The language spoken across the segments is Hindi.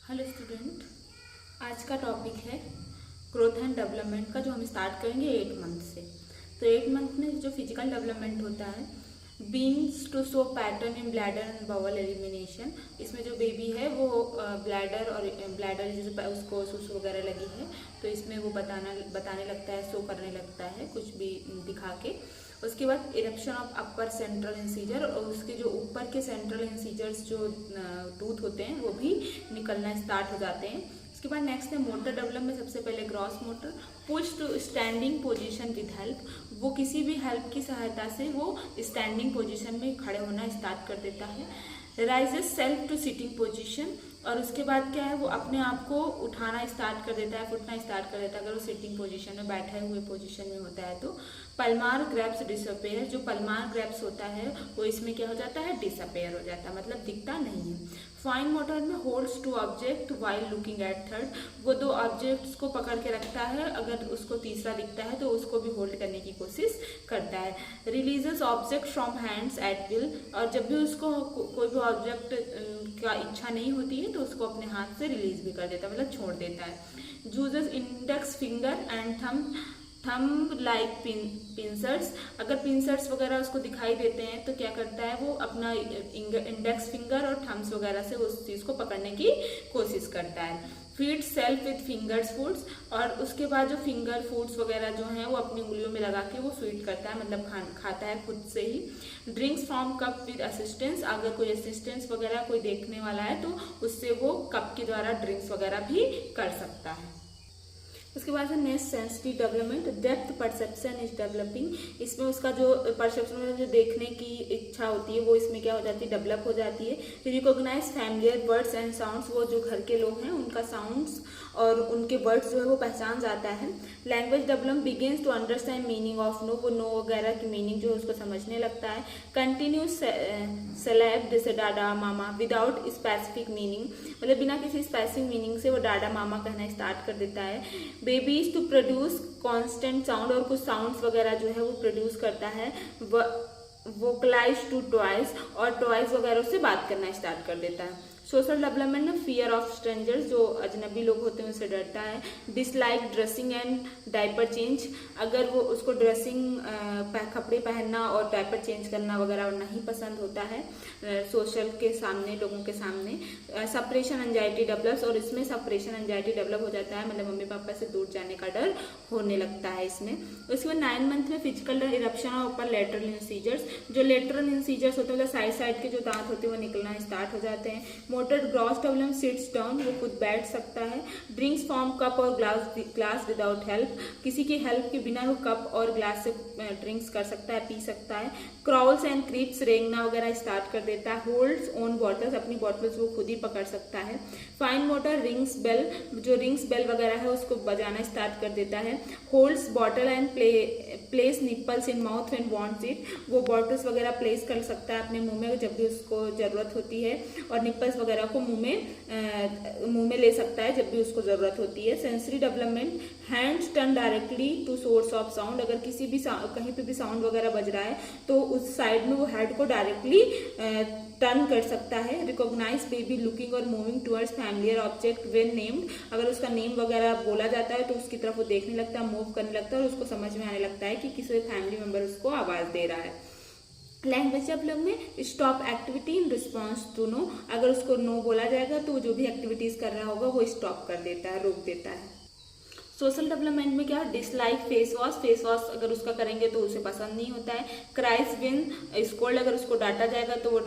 हेलो स्टूडेंट, आज का टॉपिक है ग्रोथ एंड डेवलपमेंट का, जो हम स्टार्ट करेंगे 8 मंथ से। तो 8 मंथ में जो फिजिकल डेवलपमेंट होता है, begins to show pattern in bladder and bowel elimination. इसमें जो बेबी है वो ब्लैडर और ब्लैडर जो उसको सुसु वगैरह लगी है, तो इसमें वो बताने लगता है, शो करने लगता है कुछ भी दिखा के। उसके बाद eruption of upper central incisor, और उसके जो ऊपर के सेंट्रल इंसीजर्स जो टूथ होते हैं वो भी निकलना स्टार्ट हो जाते हैं। उसके बाद नेक्स्ट है मोटर डेवलपमेंट। सबसे पहले gross motor, push to standing position with help. वो किसी भी हेल्प की सहायता से वो स्टैंडिंग पोजीशन में खड़े होना स्टार्ट कर देता है। Raises self to sitting position, और उसके बाद क्या है, वो अपने आप को उठाना स्टार्ट कर देता है, फुटना स्टार्ट कर देता है अगर वो सिटिंग पोजीशन में, बैठे हुए पोजीशन में होता है तो। पल्मार ग्रैप्स डिसअपेयर, जो पल्मार ग्रैप्स होता है वो इसमें क्या हो जाता है, डिसअपेयर हो जाता है, मतलब दिखता नहीं है। फाइन मोटर में holds two object while looking at third, वो दो ऑब्जेक्ट्स को पकड़ के रखता है, अगर उसको तीसरा दिखता है तो उसको भी होल्ड करने की कोशिश करता है। Releases object from hands eight will, और जब भी उसको कोई भी ऑब्जेक्ट का इच्छा नहीं होती है तो उसको अपने हाथ से रिलीज भी कर देता है, मतलब छोड़ देता है। Uses index finger and thumb like pincers, अगर पिंसर्स वगैरह उसको दिखाई देते हैं तो क्या करता है, वो अपना इंडेक्स फिंगर और थम्स वगैरह से उस चीज को पकड़ने की कोशिश करता है। Feed self with fingers foods, और उसके बाद जो फिंगर फूड्स वगैरह जो हैं वो अपनी उंगलियों में लगा के वो फीड करता है, मतलब खाता है खुद से ही। Drinks from cup with assistance, अगर कोई असिस्टेंस वगैरह कोई देखने वाला है तो उससे वो कप के द्वारा ड्रिंक्स वगैरह भी कर सकता है। उसके बाद है next sensitive development. Depth perception is developing, इसमें उसका जो परसेप्शन जो देखने की इच्छा होती है वो इसमें क्या हो जाती है, डेवलप हो जाती है। Recognise familiar words and sounds, वो जो घर के लोग हैं उनका साउंड्स और उनके वर्ड्स जो है वो पहचान जाता है। Language develop begins to understand meaning of no, वो नो वगैरह की मीनिंग जो है उसको समझने लगता है। कंटिन्यूस सेलेब जैसे डाडा मामा विदाउट स्पेसिफिक मीनिंग, मतलब बिना किसी स्पेसिफिक मीनिंग से वो डाडा मामा कहना स्टार्ट कर देता है। Babies to produce constant sound, और कुछ साउंड्स वगैरह जो है वो प्रोड्यूस करता है। वोकलाइज टू टॉयज, और टॉयज वगैरह उससे बात करना स्टार्ट कर देता है। सोशल डेवलपमेंट में फियर ऑफ स्ट्रेंजर्स, जो अजनबी लोग होते हैं उनसे डरता है। Dislike dressing and diaper change, अगर वो उसको ड्रेसिंग कपड़े पहनना और डायपर चेंज करना वगैरह नहीं पसंद होता है सोशल के सामने, लोगों के सामने। सेपरेशन एंजाइटी डेवलप्स, और इसमें सेपरेशन एंजाइटी डेवलप हो जाता है, मतलब मम्मी पापा से दूर जाने का डर होने लगता है इसमें। उसके बाद 9 मंथ में फिजिकल इरप्शन और ऊपर लेटरल इंसीजर्स, जो लेटरल इंसीजर्स होते हैं मतलब साइड साइड के जो दांत होते हैं वो निकलना स्टार्ट हो जाते हैं। Motor gross develop seats down, वो खुद बैठ सकता है। ड्रिंक्स फ्रॉम कप और ग्लास विदाउट हेल्प, किसी की हेल्प के बिना वो कप और ग्लास से ड्रिंक्स कर सकता है, पी सकता है। क्रॉल्स एंड क्रीप्स, रेंगना वगैरह स्टार्ट कर देता है। होल्ड्स ओन बॉटल्स, अपनी बॉटल्स वो खुद ही पकड़ सकता है। फाइन मोटर रिंग्स बेल, जो रिंग्स बेल वगैरह है उसको बजाना स्टार्ट कर देता है। Holds bottle and place nipples in mouth when wants it, वो बॉटल्स वगैरह प्लेस कर सकता है अपने मुंह में जब भी उसको जरूरत होती है, और निपल्स वगैरह को मुंह में ले सकता है जब भी उसको जरूरत होती है। Sensory development, hands turn directly to source of sound, अगर किसी भी कहीं पे भी साउंड वगैरह बज रहा है तो उस साइड में वो हेड को डायरेक्टली टर्न कर सकता है। रिकॉग्नाइज बेबी लुकिंग और moving towards familiar object when named, अगर उसका नेम वगैरह बोला जाता है तो उसकी तरफ वो देखने लगता है, मूव करने लगता है, और उसको समझ में आने लगता है कि किसी फैमिली मेंबर उसको आवाज दे रहा है। लैंग्वेज डेवलप में stop activity in response to no, अगर उसको नो बोला जाएगा तो वो जो भी एक्टिविटीज कर रहा होगा वो स्टॉप कर देता है, रोक देता है। सोशल डेवलपमेंट में क्या, डिसलाइक फेस वॉश अगर उसका करेंगे तो उसे पसंद नहीं होता है। क्राइज विन स्कोल्ड, अगर उसको डांटा जाएगा तो वो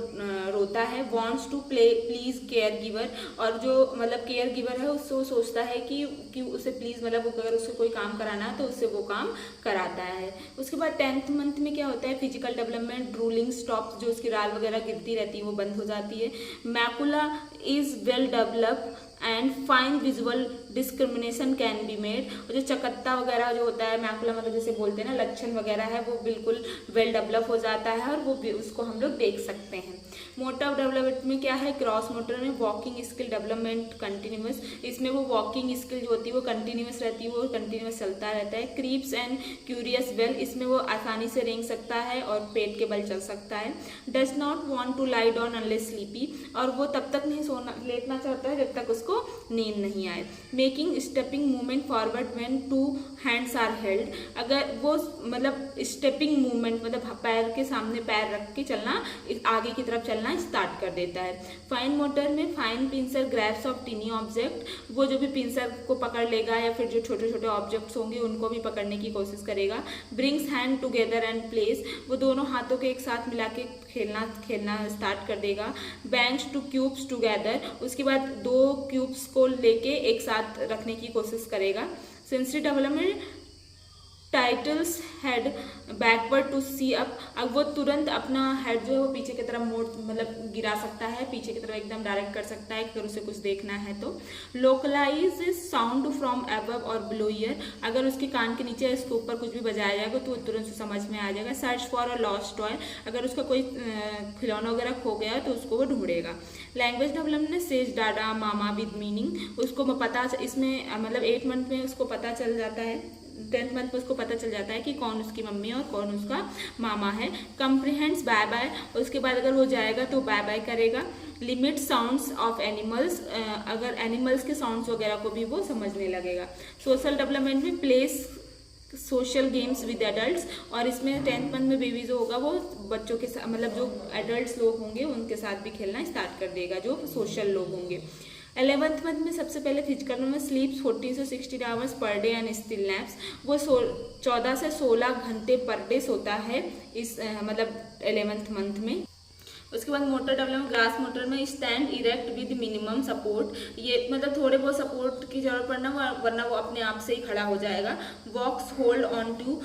रोता है। Wants to please caregiver, और जो मतलब केयर गिवर है उससे वो सोचता है कि उसे प्लीज, मतलब अगर उससे कोई काम कराना है तो उससे वो काम कराता है। उसके बाद 10th मंथ में क्या होता है, फिजिकल डेवलपमेंट, ड्रूलिंग स्टॉप, जो उसकी राल वगैरह गिरती रहती है वो बंद हो जाती है। Macula is well develop and fine visual discrimination can be made, और जो चकत्ता वगैरह जो होता है, मैकुला मतलब जैसे बोलते हैं ना, लक्षण वगैरह है, वो बिल्कुल वेल डेवलप हो जाता है और वो उसको हम लोग देख सकते हैं। मोटर डेवलपमेंट में क्या है, क्रॉस मोटर में वॉकिंग स्किल डेवलपमेंट कंटिन्यूस, इसमें वो वॉकिंग स्किल जो होती है वो कंटिन्यूस रहती है, वो कंटिन्यूस चलता रहता है। क्रीप्स एंड क्यूरियस वेल, इसमें वो आसानी से रेंग सकता है और पेट के बल चल सकता है। Does not want to lie down unless sleepy, और वो तब तक नहीं लेटना चाहता है जब तक उसको उसको नींद नहीं आए। Making stepping movement forward when 2 hands are held, अगर वो मतलब स्टेपिंग मूवमेंट मतलब पैर के सामने पैर रख के चलना, आगे की तरफ चलना स्टार्ट कर देता है। फाइन मोटर में fine pincer grabs of टिनी object, वो जो भी पिंसर को पकड़ लेगा या फिर जो छोटे छोटे ऑब्जेक्ट्स होंगे उनको भी पकड़ने की कोशिश करेगा। Brings hand together and place, वो दोनों हाथों के एक साथ मिला के खेलना स्टार्ट कर देगा। बैंग्स टू क्यूब्स टुगेदर, उसके बाद 2 क्यूब्स को लेके एक साथ रखने की कोशिश करेगा। Sensory development tilts head backward to see up, अब वो तुरंत अपना हेड जो है वो पीछे की तरफ मोड़ मतलब गिरा सकता है, पीछे की तरफ एकदम डायरेक्ट कर सकता है अगर उसे कुछ देखना है तो। लोकलाइज साउंड फ्रॉम अबव और बिलो ईयर, अगर उसके कान के नीचे इसके ऊपर कुछ भी बजाया जाएगा तो तुरंत से समझ में आ जाएगा। Search for a lost toy, अगर उसका कोई खिलौना वगैरह खो गया है तो उसको वो ढूंढेगा। Language development says dada mama with meaning, उसको पता इसमें मतलब 8 मंथ में उसको पता चल जाता है, 10th मंथ में उसको पता चल जाता है कि कौन उसकी मम्मी और कौन उसका मामा है। कंप्रीहेंड्स बाय बाय, उसके बाद अगर वो जाएगा तो बाय बाय करेगा। लिमिट साउंड्स ऑफ एनिमल्स, अगर एनिमल्स के साउंड्स वगैरह को भी वो समझने लगेगा। सोशल डेवलपमेंट में place social games with adults, और इसमें 10th मंथ में बेबी जो होगा वो बच्चों के साथ मतलब जो एडल्ट्स लोग होंगे उनके साथ भी खेलना स्टार्ट कर देगा, जो सोशल लोग होंगे। 11th मंथ में सबसे पहले फिजिकल में स्लीप्स 14 से 16 hours per day and still naps, वो 14 से 16 घंटे पर डे सोता है इस मतलब 11th मंथ में। उसके बाद मोटर डेवलपमेंट ग्रास मोटर में stand erect with minimum support, ये मतलब थोड़े बहुत सपोर्ट की जरूरत पड़ना वरना वो अपने आप से ही खड़ा हो जाएगा। वॉक्स होल्ड ऑन टू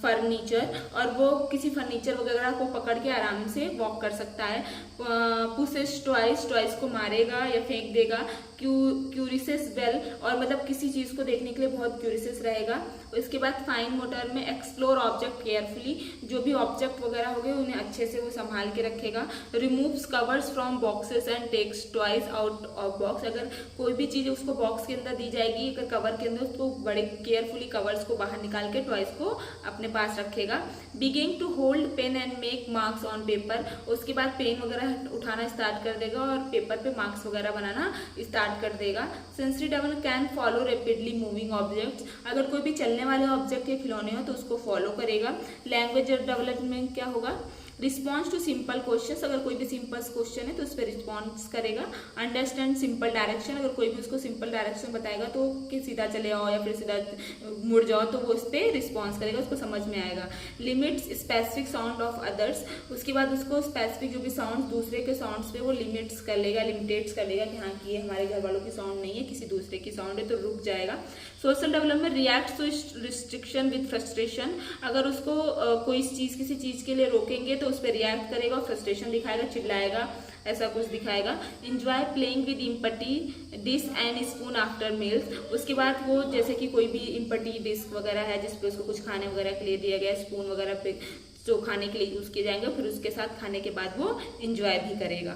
फर्नीचर, और वो किसी फर्नीचर वगैरह को पकड़ के आराम से वॉक कर सकता है। पुशेस टॉयस को मारेगा या फेंक देगा। क्यूरियस बेल, और मतलब किसी चीज को देखने के लिए बहुत क्यूरियस रहेगा। उसके बाद फाइन मोटर में एक्सप्लोर ऑब्जेक्ट केयरफुली, जो भी ऑब्जेक्ट वगैरह हो गए उन्हें अच्छे से वो संभाल के रखेगा। Removes covers from boxes and takes toys out of box, अगर कोई भी चीज उसको बॉक्स के अंदर दी जाएगी अगर कवर के अंदर, तो बड़े केयरफुली कवर्स को बाहर निकाल के टॉयज को अपने पास रखेगा। Begin to hold pen and make marks on paper, उसके बाद पेन वगैरह उठाना स्टार्ट कर देगा और पेपर पे मार्क्स वगैरह बनाना स्टार्ट कर देगा। Sensory development can follow rapidly moving objects, अगर कोई भी चलने वाले ऑब्जेक्ट या खिलौने हो तो उसको फॉलो करेगा। लैंग्वेज डेवलपमेंट क्या होगा? रिस्पॉन्स टू सिंपल क्वेश्चंस, अगर कोई भी सिंपल क्वेश्चन है तो उस पर रिस्पॉन्स करेगा। अंडरस्टैंड सिंपल डायरेक्शन, अगर कोई भी उसको सिंपल डायरेक्शन बताएगा तो कि सीधा चले आओ या फिर सीधा मुड़ जाओ तो वो उस पर रिस्पॉन्स करेगा, उसको समझ में आएगा। Limits specific sound of others, उसके बाद उसको स्पेसिफिक जो भी साउंड दूसरे के साउंड्स पे वो लिमिटेट्स कर लेगा कि हाँ कि ये हमारे घर वालों की साउंड नहीं है, किसी दूसरे की साउंड है तो रुक जाएगा। Social development react to restriction with frustration, अगर उसको कोई चीज किसी चीज के लिए रोकेंगे तो उस पर रिएक्ट करेगा, फ्रस्ट्रेशन दिखाएगा, चिल्लाएगा, ऐसा कुछ दिखाएगा। Enjoy playing with empty dish and spoon after meals, उसके बाद वो जैसे कि कोई भी इम्पटी डिश वगैरह है जिसपे उसको कुछ खाने वगैरह के लिए दिया गया, स्पून वगैरह पे जो खाने के लिए यूज किए जाएंगे, फिर उसके साथ खाने के बाद वो इंजॉय भी करेगा।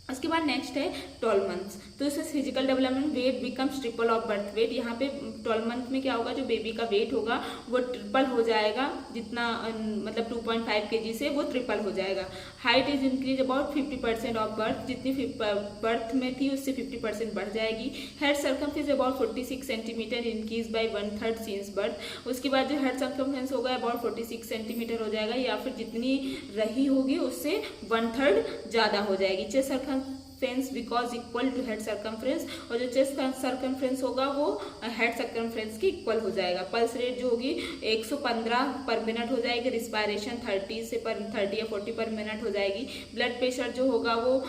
उसके बाद नेक्स्ट है 12 मंथ्स, तो इससे physical development weight becomes triple of birth weight, यहाँ पे 12 मंथ में क्या होगा, जो बेबी का वेट होगा वो ट्रिपल हो जाएगा, जितना मतलब 2.5 kg से वो ट्रिपल हो जाएगा। Height is increase about 50% of birth, जितनी बर्थ में थी उससे 50% बढ़ जाएगी। Head circumference about 46 centimetre increase by 1/3 since birth, उसके बाद जो हेड सर्कमफ्रेंस होगा अबाउट 46 सेंटीमीटर हो जाएगा, या फिर जितनी रही होगी उससे 1/3 ज्यादा हो जाएगी। Chest circumference becomes equal to head circumference, और जो चेस्ट सर्कमफ्रेंस होगा वो हेड सर्कमफ्रेंस के इक्वल हो जाएगा। पल्स रेट जो होगी 115 पर मिनट हो जाएगी। रिस्पायरेशन 30 या 40 पर मिनट हो जाएगी। ब्लड प्रेशर जो होगा वो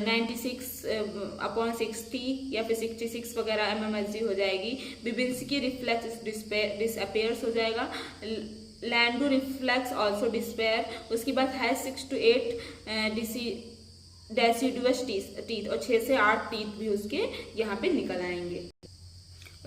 96/60 या फिर 66 वगैरह mmHg हो जाएगी। बिबिन्स्की की रिफ्लेक्स डिसअपेयर्स हो जाएगा। लैंडो रिफ्लेक्स ऑल्सो डिस्पेयर, उसके बाद है 6 to 8 डेसिडुअस टीथ, और 6 से 8 टीथ भी उसके यहाँ पे निकल आएंगे।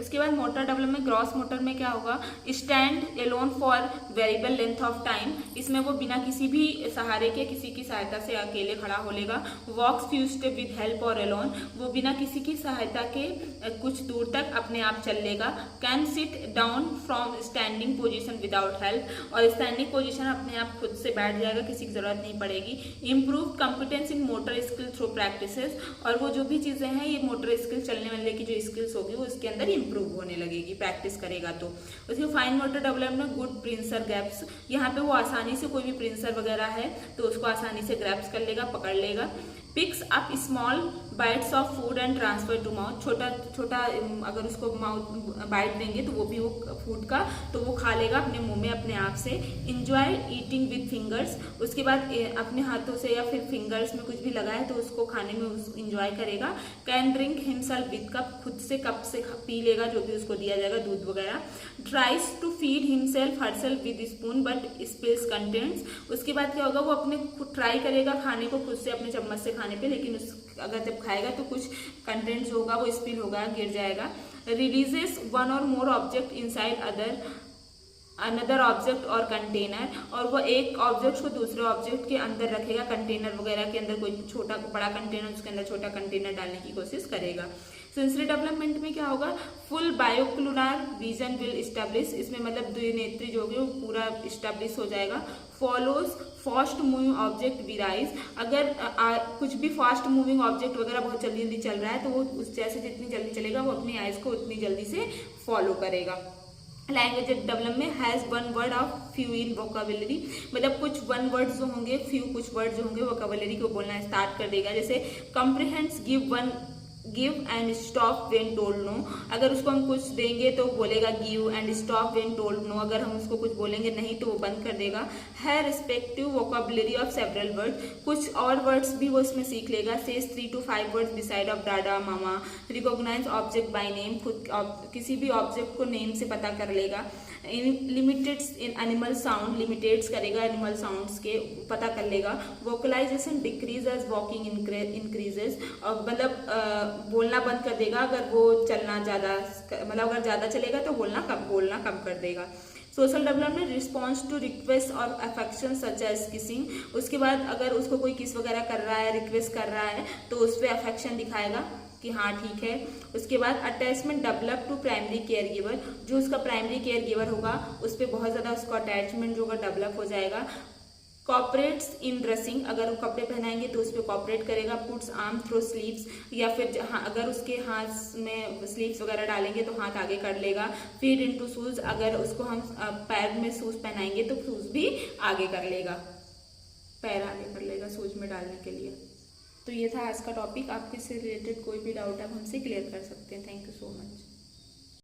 उसके बाद मोटर डेवलपमेंट, ग्रॉस मोटर में क्या होगा, stand alone for variable length of time, इसमें वो बिना किसी भी सहारे के, किसी की सहायता से अकेले खड़ा हो लेगा। वॉक्स फ्यू स्टेप विद हेल्प और एलोन, वो बिना किसी की सहायता के कुछ दूर तक अपने आप चल लेगा। Can sit down from standing position without help, और स्टैंडिंग पोजिशन अपने आप खुद से बैठ जाएगा, किसी की जरूरत नहीं पड़ेगी। इम्प्रूव कॉम्पिटेंस इन मोटर स्किल थ्रू प्रैक्टिसेस, और वो जो भी चीजें हैं, ये मोटर स्किल, चलने वाले की जो स्किल्स होगी वो उसके अंदर इम्प्रूव होने लगेगी प्रैक्टिस करेगा तो। उसके fine motor development, good pincer grasps, यहाँ पे वो आसानी से कोई भी प्रिंसर वगैरह है तो उसको आसानी से ग्रैप्स कर लेगा, पकड़ लेगा। Picks up small bites of food and transfer to mouth, छोटा छोटा अगर उसको माउथ बाइट देंगे तो वो भी वो फूड का तो वो खा लेगा अपने मुंह में अपने आप से। इंजॉय ईटिंग विथ फिंगर्स, उसके बाद अपने हाथों से या फिर फिंगर्स में कुछ भी लगा है तो उसको खाने में इंजॉय करेगा। Can drink himself with cup, खुद से कप से पी लेगा जो भी उसको दिया जाएगा, दूध वगैरह। Tries to feed himself herself with spoon but spills contents, उसके बाद क्या होगा, वो अपने खुद ट्राई करेगा खाने को खुद से अपने चम्मच से खाने पे, लेकिन अगर जब खाएगा तो कुछ कंटेंट जो होगा वो स्पिल होगा, गिर जाएगा। रिलीजेस वन और मोर ऑब्जेक्ट इनसाइड अनदर ऑब्जेक्ट और कंटेनर, और वो एक ऑब्जेक्ट को दूसरे ऑब्जेक्ट के अंदर रखेगा, कंटेनर वगैरह के अंदर, कोई छोटा बड़ा कंटेनर उसके अंदर छोटा कंटेनर डालने की कोशिश करेगा। सेंसरी डेवलपमेंट में क्या होगा, फुल बायोक्लुनार विजन विल इस्टेब्लिश, इसमें मतलब द्विनेत्री जो होगी वो पूरा इस्टेब्लिश हो जाएगा। फॉलोज फास्ट मूविंग ऑब्जेक्ट विराइज, अगर कुछ भी फास्ट मूविंग ऑब्जेक्ट वगैरह बहुत जल्दी जल्दी चल रहा है तो वो उस जैसे जितनी जल्दी चलेगा वो अपनी आइज को उतनी जल्दी से फॉलो करेगा। Language development has one word of few in vocabulary, मतलब कुछ वन वर्ड जो होंगे, फ्यू कुछ वर्ड जो होंगे वोकाबुलरी को बोलना स्टार्ट कर देगा। जैसे comprehends give and stop when told no, अगर उसको हम कुछ देंगे तो बोलेगा give, and stop when told no अगर हम उसको कुछ बोलेंगे नहीं तो वो बंद कर देगा। है respective vocabulary of several words, कुछ और वर्ड्स भी वो इसमें सीख लेगा। Says 3 to 5 words beside of dada mama. Recognize object by name, खुद किसी भी ऑब्जेक्ट को नेम से पता कर लेगा। Imitates in animal sound, imitates करेगा एनिमल साउंड्स के, पता कर लेगा। Vocalisation decreases as walking increases, और मतलब बोलना बंद कर देगा अगर वो चलना ज्यादा, मतलब अगर ज्यादा चलेगा तो बोलना कम कर देगा। Social development, response to request और अफेक्शन सच एज किसिंग, उसके बाद अगर उसको कोई किस वगैरह कर रहा है, रिक्वेस्ट कर रहा है तो उस पर अफेक्शन दिखाएगा कि हाँ ठीक है। उसके बाद attachment develop to primary caregiver, जो उसका प्राइमरी केयर गिवर होगा उस पर बहुत ज़्यादा उसको अटैचमेंट जो होगा डेवलप हो जाएगा। कॉपरेट्स इन ड्रेसिंग, अगर वो कपड़े पहनाएंगे तो उस पर कॉपरेट करेगा। पुट्स आर्म थ्रू स्लीव्स, या फिर अगर उसके हाथ में स्लीव्स वगैरह डालेंगे तो हाथ आगे कर लेगा। फीड इनटू शूज, अगर उसको हम पैर में शूज पहनाएंगे तो शूज भी आगे कर लेगा, पैर आगे कर लेगा शूज में डालने के लिए। तो ये था आज का टॉपिक। आपके से रिलेटेड कोई भी डाउट आप हमसे क्लियर कर सकते हैं। Thank you so much.